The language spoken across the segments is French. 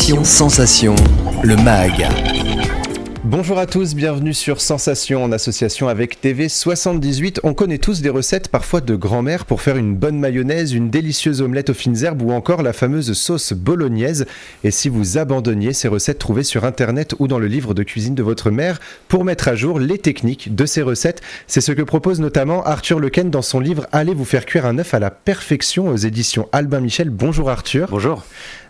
Sensation, le MAG. Bonjour à tous, bienvenue sur Sensation en association avec TV78. On connaît tous des recettes parfois de grand-mère pour faire une bonne mayonnaise, une délicieuse omelette aux fines herbes ou encore la fameuse sauce bolognaise. Et si vous abandonniez ces recettes trouvées sur internet ou dans le livre de cuisine de votre mère pour mettre à jour les techniques de ces recettes, c'est ce que propose notamment Arthur Lequesne dans son livre Allez vous faire cuire un œuf à la perfection aux éditions Albin Michel. Bonjour Arthur. Bonjour.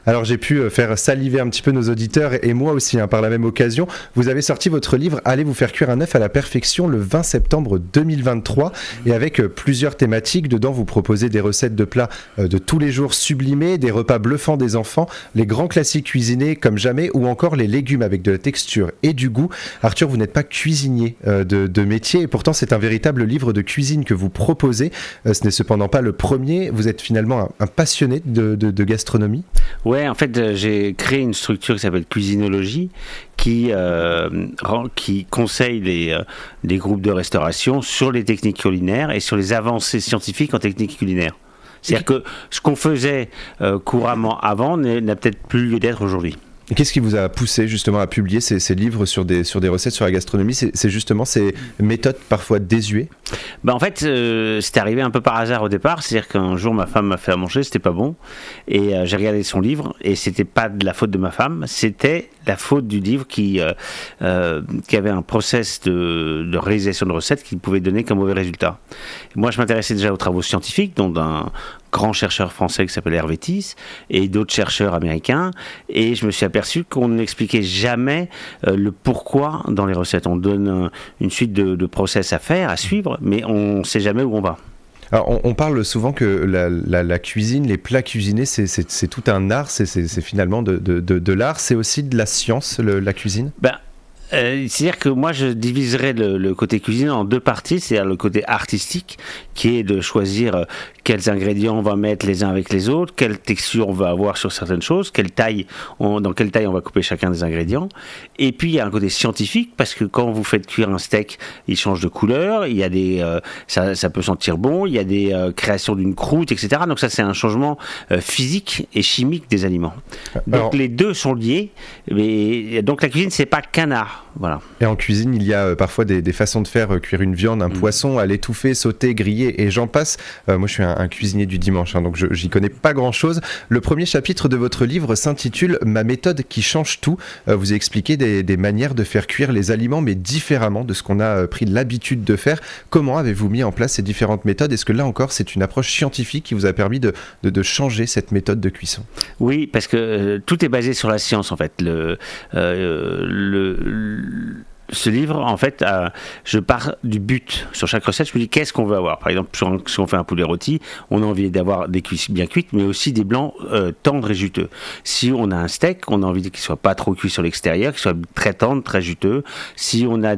Alors j'ai pu faire saliver un petit peu nos auditeurs et moi aussi par la même occasion. Vous avez sorti votre livre Allez vous faire cuire un œuf à la perfection le 20 septembre 2023 et avec plusieurs thématiques. Dedans vous proposez des recettes de plats de tous les jours sublimés, des repas bluffants des enfants, les grands classiques cuisinés comme jamais ou encore les légumes avec de la texture et du goût. Arthur, vous n'êtes pas cuisinier de métier et pourtant c'est un véritable livre de cuisine que vous proposez. Ce n'est cependant pas le premier, vous êtes finalement un passionné de gastronomie. Ouais, en fait, j'ai créé une structure qui s'appelle Cuisinologie, qui conseille les groupes de restauration sur les techniques culinaires et sur les avancées scientifiques en techniques culinaires. C'est-à-dire que ce qu'on faisait couramment avant n'a peut-être plus lieu d'être aujourd'hui. Qu'est-ce qui vous a poussé justement à publier ces livres sur des recettes sur la gastronomie ? C'est justement ces méthodes parfois désuées ? En fait, c'est arrivé un peu par hasard au départ. C'est-à-dire qu'un jour, ma femme m'a fait à manger, c'était pas bon. Et j'ai regardé son livre et c'était pas de la faute de ma femme, c'était la faute du livre qui avait un process de réalisation de recettes qui pouvait donner qu'un mauvais résultat. Et moi, je m'intéressais déjà aux travaux scientifiques, dont d'un grand chercheur français qui s'appelle Hervé Thies et d'autres chercheurs américains, et je me suis aperçu qu'on n'expliquait jamais le pourquoi dans les recettes. On donne une suite de process à faire, à suivre, mais on ne sait jamais où on va. Alors on parle souvent que la cuisine, les plats cuisinés, c'est tout un art, c'est finalement de l'art, c'est aussi de la science, la cuisine ? C'est-à-dire que moi je diviserais le côté cuisine en deux parties, c'est-à-dire le côté artistique qui est de choisir quels ingrédients on va mettre les uns avec les autres, quelle texture on va avoir sur certaines choses, dans quelle taille on va couper chacun des ingrédients. Et puis il y a un côté scientifique parce que quand vous faites cuire un steak, il change de couleur, il y a ça peut sentir bon, il y a des créations d'une croûte, etc. Donc ça c'est un changement physique et chimique des aliments. Donc les deux sont liés, mais donc la cuisine c'est pas qu'un art. Voilà. Et en cuisine, il y a parfois des façons de faire cuire une viande, un poisson, à l'étouffer, sauter, griller et j'en passe. Moi, je suis un cuisinier du dimanche, donc j'y connais pas grand-chose. Le premier chapitre de votre livre s'intitule « Ma méthode qui change tout ». Vous expliquez des manières de faire cuire les aliments, mais différemment de ce qu'on a pris l'habitude de faire. Comment avez-vous mis en place ces différentes méthodes ? Est-ce que là encore, c'est une approche scientifique qui vous a permis de changer cette méthode de cuisson ? Oui, parce que tout est basé sur la science, en fait. Ce livre, en fait, je pars du but. Sur chaque recette, je me dis qu'est-ce qu'on veut avoir. Par exemple, si on fait un poulet rôti, on a envie d'avoir des cuisses bien cuites, mais aussi des blancs tendres et juteux. Si on a un steak, on a envie qu'il soit pas trop cuit sur l'extérieur, qu'il soit très tendre, très juteux. Si on a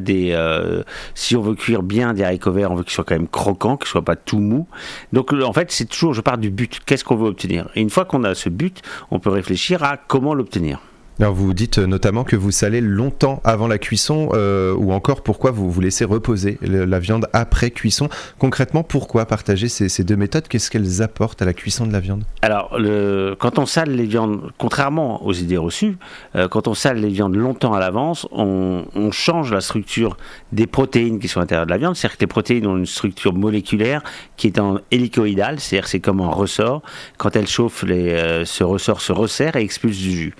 si on veut cuire bien des haricots verts, on veut qu'il soit quand même croquant, qu'il soit pas tout mou. Donc, en fait, c'est toujours, je pars du but. Qu'est-ce qu'on veut obtenir ? Et une fois qu'on a ce but, on peut réfléchir à comment l'obtenir. Alors vous dites notamment que vous salez longtemps avant la cuisson ou encore pourquoi vous laissez reposer la viande après cuisson. Concrètement, pourquoi partager ces deux méthodes ? Qu'est-ce qu'elles apportent à la cuisson de la viande ? Alors, quand on sale les viandes, contrairement aux idées reçues, quand on sale les viandes longtemps à l'avance, on change la structure des protéines qui sont à l'intérieur de la viande. C'est-à-dire que les protéines ont une structure moléculaire qui est en hélicoïdale, c'est-à-dire que c'est comme un ressort. Quand elle chauffe, ce ressort se resserre et expulse du jus.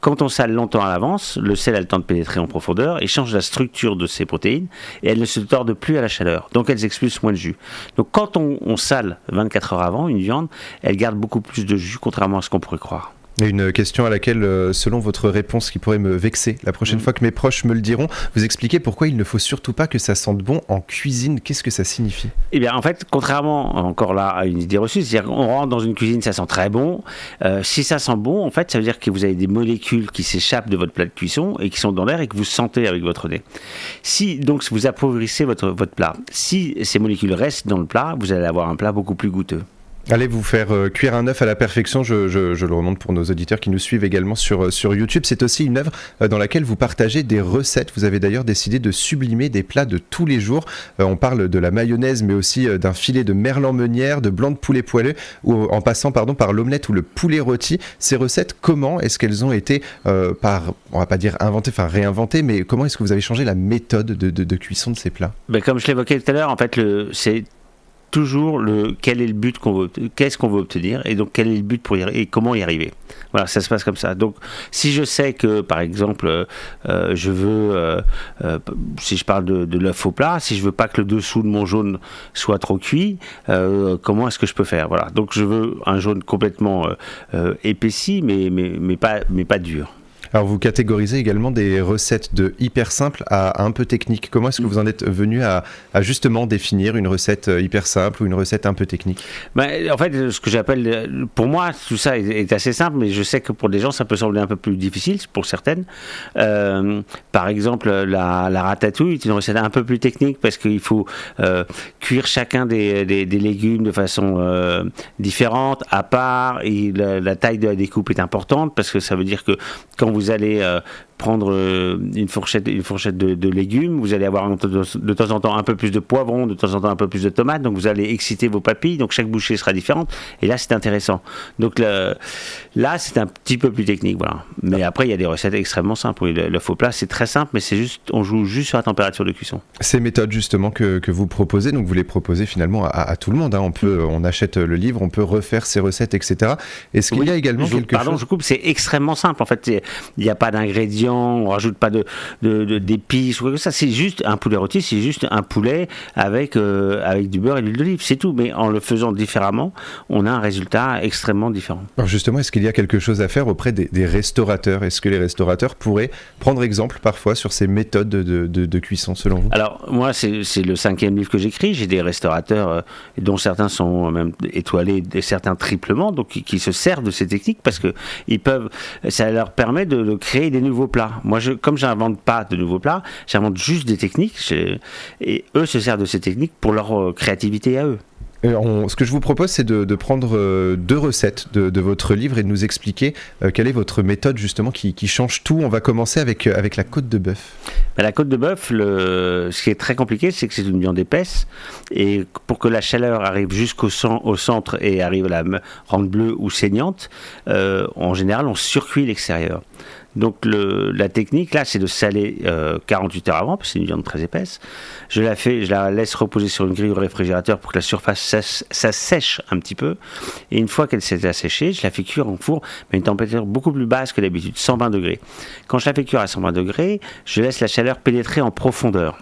Quand on sale longtemps à l'avance, le sel a le temps de pénétrer en profondeur et change la structure de ces protéines et elles ne se tordent plus à la chaleur. Donc elles expulsent moins de jus. Donc quand on sale 24 heures avant une viande, elle garde beaucoup plus de jus contrairement à ce qu'on pourrait croire. Et une question à laquelle, selon votre réponse qui pourrait me vexer la prochaine fois que mes proches me le diront, vous expliquez pourquoi il ne faut surtout pas que ça sente bon en cuisine. Qu'est-ce que ça signifie ? Eh bien, en fait, contrairement encore là à une idée reçue, c'est-à-dire qu'on rentre dans une cuisine, ça sent très bon. Si ça sent bon, en fait, ça veut dire que vous avez des molécules qui s'échappent de votre plat de cuisson et qui sont dans l'air et que vous sentez avec votre nez. Si donc vous appauvrissez votre plat, si ces molécules restent dans le plat, vous allez avoir un plat beaucoup plus goûteux. Allez vous faire cuire un œuf à la perfection, je le remonte pour nos auditeurs qui nous suivent également sur YouTube. C'est aussi une œuvre dans laquelle vous partagez des recettes. Vous avez d'ailleurs décidé de sublimer des plats de tous les jours. On parle de la mayonnaise, mais aussi d'un filet de merlan meunière, de blanc de poulet poêlé, ou en passant par l'omelette ou le poulet rôti. Ces recettes, comment est-ce qu'elles ont été, on va pas dire inventées, enfin réinventées, mais comment est-ce que vous avez changé la méthode de cuisson de ces plats ? Comme je l'évoquais tout à l'heure, en fait, c'est toujours quel est le but qu'est-ce qu'on veut obtenir, et donc quel est le but et comment y arriver. Voilà, ça se passe comme ça. Donc si je sais que par exemple je veux si je parle de l'œuf au plat, si je veux pas que le dessous de mon jaune soit trop cuit, comment est-ce que je peux faire? Voilà, donc je veux un jaune complètement épaissi mais pas dur. Alors vous catégorisez également des recettes de hyper simples à un peu techniques. Comment est-ce que vous en êtes venu à justement définir une recette hyper simple ou une recette un peu technique ? En fait, ce que j'appelle, pour moi, tout ça est assez simple, mais je sais que pour des gens, ça peut sembler un peu plus difficile, pour certaines. Par exemple, la ratatouille est une recette un peu plus technique parce qu'il faut cuire chacun des légumes de façon différente, à part, et la taille de la découpe est importante parce que ça veut dire que quand vous allez prendre une fourchette de légumes, vous allez avoir de temps en temps un peu plus de poivrons, de temps en temps un peu plus de tomates, donc vous allez exciter vos papilles, donc chaque bouchée sera différente, et là c'est intéressant. Donc là c'est un petit peu plus technique, voilà. Mais après il y a des recettes extrêmement simples. Oui, le faux plat c'est très simple, mais c'est juste, on joue juste sur la température de cuisson. Ces méthodes justement que vous proposez, donc vous les proposez finalement à tout le monde, hein. On achète le livre, on peut refaire ces recettes, etc. Est-ce qu'il y a également quelque chose... je coupe, c'est extrêmement simple, en fait, il n'y a pas d'ingrédients, on rajoute pas d'épices ou quoi que ça, c'est juste un poulet rôti, c'est juste un poulet avec du beurre et de l'huile d'olive, c'est tout, mais en le faisant différemment, on a un résultat extrêmement différent. Alors justement, est-ce qu'il y a quelque chose à faire auprès des restaurateurs ? Est-ce que les restaurateurs pourraient prendre exemple parfois sur ces méthodes de cuisson selon vous ? Alors moi, c'est le 5e livre que j'écris, j'ai des restaurateurs dont certains sont même étoilés, et certains triplement, donc qui se servent de ces techniques parce que ça leur permet de créer des nouveaux plats. Moi, comme j'invente pas de nouveaux plats, j'invente juste des techniques, et eux se servent de ces techniques pour leur créativité à eux. Ce que je vous propose, c'est de prendre 2 recettes de votre livre et de nous expliquer quelle est votre méthode justement qui change tout. On va commencer avec la côte de bœuf. La côte de bœuf, ce qui est très compliqué, c'est que c'est une viande épaisse, et pour que la chaleur arrive jusqu'au centre et arrive à la rendre bleue ou saignante, en général, on surcuit l'extérieur. Donc la technique là, c'est de saler 48 heures avant, parce que c'est une viande très épaisse. Je la laisse reposer sur une grille au réfrigérateur pour que la surface sèche un petit peu. Et une fois qu'elle s'est asséchée, je la fais cuire en four, mais à une température beaucoup plus basse que d'habitude, 120 degrés. Quand je la fais cuire à 120 degrés, je laisse la chaleur pénétrer en profondeur,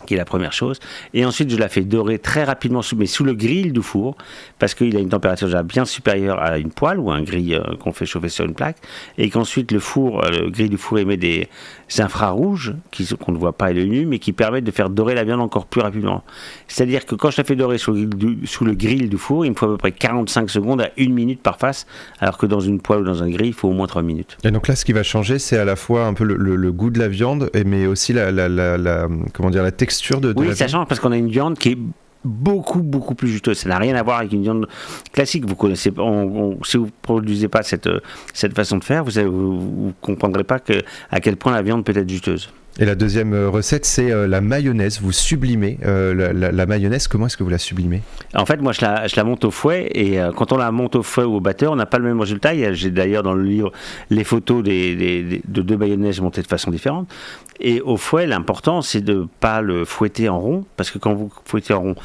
qui est la première chose, et ensuite je la fais dorer très rapidement sous le grill du four, parce qu'il a une température déjà bien supérieure à une poêle ou un grill qu'on fait chauffer sur une plaque, et qu'ensuite le grill du four émet des infrarouges qu'on ne voit pas à l'œil nu, mais qui permettent de faire dorer la viande encore plus rapidement. C'est-à-dire que quand je la fais dorer sous le grill du four, il me faut à peu près 45 secondes à 1 minute par face, alors que dans une poêle ou dans un grill, il faut au moins 3 minutes. Et donc là, ce qui va changer, c'est à la fois un peu le goût de la viande, mais aussi la texture de oui, la ça viande. change parce qu'on a une viande qui est beaucoup plus juteuse. Ça n'a rien à voir avec une viande classique. Vous connaissez, si vous ne produisez pas cette façon de faire, vous ne comprendrez pas à quel point la viande peut être juteuse. Et la deuxième recette, c'est la mayonnaise. Vous sublimez la mayonnaise. Comment est-ce que vous la sublimez ? En fait, moi, je la monte au fouet, et quand on la monte au fouet ou au batteur, on n'a pas le même résultat. J'ai d'ailleurs dans le livre les photos de 2 mayonnaises montées de façon différente. Et au fouet, l'important, c'est de ne pas le fouetter en rond, parce que quand vous fouettez en rond,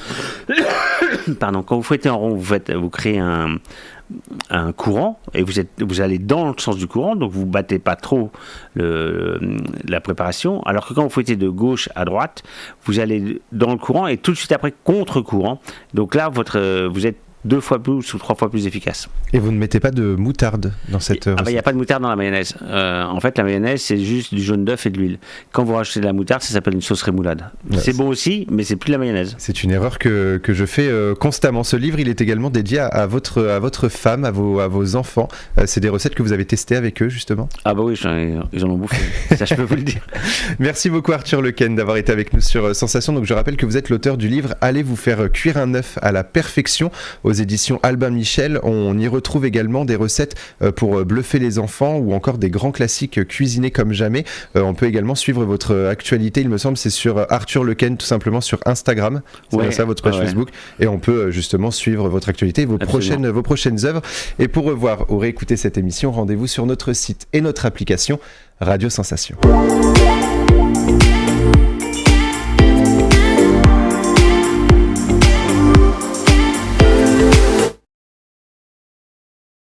vous créez un courant, et vous allez dans le sens du courant, donc vous battez pas trop la préparation, alors que quand vous fouettez de gauche à droite, vous allez dans le courant et tout de suite après contre-courant, donc là vous êtes 2 fois plus ou 3 fois plus efficace. Et vous ne mettez pas de moutarde dans cette recette ? Il n'y a pas de moutarde dans la mayonnaise. En fait, la mayonnaise, c'est juste du jaune d'œuf et de l'huile. Quand vous rajoutez de la moutarde, ça s'appelle une sauce rémoulade. Ouais, c'est bon aussi, mais c'est plus de la mayonnaise. C'est une erreur que je fais constamment. Ce livre, il est également dédié à votre femme, à vos enfants. C'est des recettes que vous avez testées avec eux, justement ? Ah bah oui, ils en ont bouffé. Ça, je peux vous le dire. Merci beaucoup Arthur Lequesne d'avoir été avec nous sur Sensation. Donc je rappelle que vous êtes l'auteur du livre « Allez vous faire cuire un œuf à la perfection » aux éditions Albin Michel. On y retrouve également des recettes pour bluffer les enfants ou encore des grands classiques cuisinés comme jamais. On peut également suivre votre actualité, il me semble, c'est sur Arthur Lequesne, tout simplement sur Instagram. C'est ça votre page Facebook. Et on peut justement suivre votre actualité et vos prochaines œuvres. Et pour revoir ou réécouter cette émission, rendez-vous sur notre site et notre application Radio Sensation.